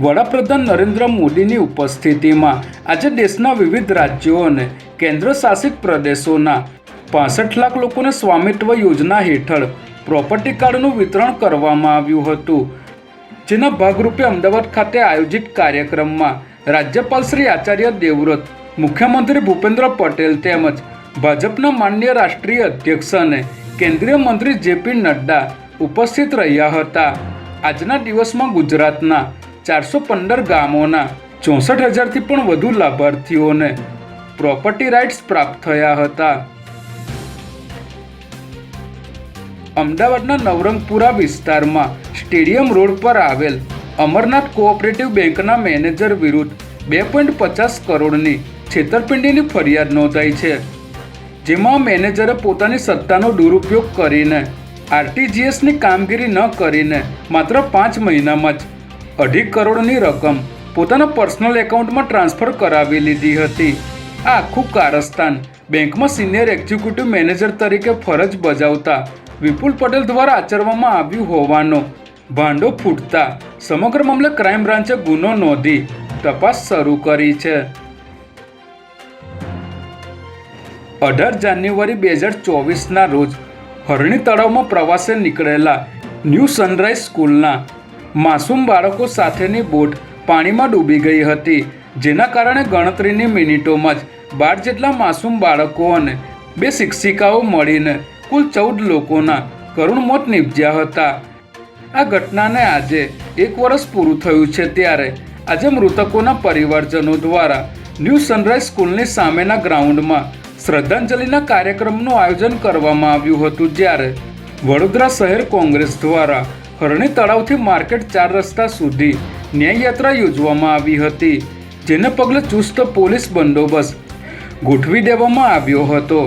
વડાપ્રધાન નરેન્દ્ર મોદીની ઉપસ્થિતિમાં આજે દેશના વિવિધ રાજ્યો અને કેન્દ્ર શાસિત પ્રદેશોના 65 લાખ લોકોને સ્વામિત્વ યોજના હેઠળ પ્રોપર્ટી કાર્ડનું વિતરણ કરવામાં આવ્યું હતું, જેના ભાગરૂપે અમદાવાદ ખાતે આયોજિત કાર્યક્રમમાં રાજ્યપાલ શ્રી આચાર્ય દેવવ્રત, મુખ્યમંત્રી ભૂપેન્દ્ર પટેલ તેમજ ભાજપના માનનીય રાષ્ટ્રીય અધ્યક્ષ અને કેન્દ્રીય મંત્રી જેપી નડ્ડા ઉપસ્થિત રહ્યા હતા. આજના દિવસમાં ગુજરાતના 415 ગામોના 64,000થી પણ વધુ લાભાર્થીઓને પ્રોપર્ટી રાઇટ્સ પ્રાપ્ત થયા હતા. અમદાવાદના નવરંગપુરા વિસ્તારમાં સ્ટેડિયમ રોડ પર આવેલ અમરનાથ કોઓપરેટિવ બેંકના મેનેજર વિરુદ્ધ 2.50 કરોડની છેતરપિંડીની ફરિયાદ નોંધાઈ છે, જેમાં મેનેજરે પોતાની સત્તાનો દુરુપયોગ કરીને આરટીજીએસની કામગીરી ન કરીને માત્ર 5 મહિનામાં જ 2.5 કરોડની રકમ પોતાના પર્સનલ એકાઉન્ટમાં ટ્રાન્સફર કરાવી લીધી હતી. આ આખું કારસ્તાન બેંકમાં સિનિયર એક્ઝિક્યુટિવ મેનેજર તરીકે ફરજ બજાવતા વિપુલ પટેલ દ્વારા આચરવામાં આવ્યું હોવાનો ભાંડો ફૂટતા સમગ્ર મામલે ક્રાઇમ બ્રાન્ચે ગુનો નોંધી તપાસ શરૂ કરી છે. 18 જાન્યુઆરી 2024ના રોજ હરણી તળાવમાં પ્રવાસે નીકળેલા ન્યૂ સનરાઈઝ સ્કૂલના માસૂમ બાળકો સાથેની બોટ પાણીમાં ડૂબી ગઈ હતી, જેના કારણે ગણતરીની મિનિટોમાં જ 12 જેટલા માસૂમ બાળકો અને 2 શિક્ષિકાઓ મળીને કુલ 14 લોકોના કરુણ મોત નીપજ્યા હતા. આ ઘટનાને આજે 1 વર્ષ પૂરું થયું છે, ત્યારે આજે મૃતકોના પરિવારજનો દ્વારા ન્યૂ સનરાઈઝ સ્કૂલની સામેના ગ્રાઉન્ડમાં શ્રદ્ધાંજલિના કાર્યક્રમનું આયોજન કરવામાં આવ્યું હતું, જ્યારે વડોદરા શહેર કોંગ્રેસ દ્વારા હરણી તળાવથી માર્કેટ 4 રસ્તા સુધી ન્યાયયાત્રા યોજવામાં આવી હતી, જેને પગલે ચુસ્ત પોલીસ બંદોબસ્ત ગોઠવી દેવામાં આવ્યો હતો.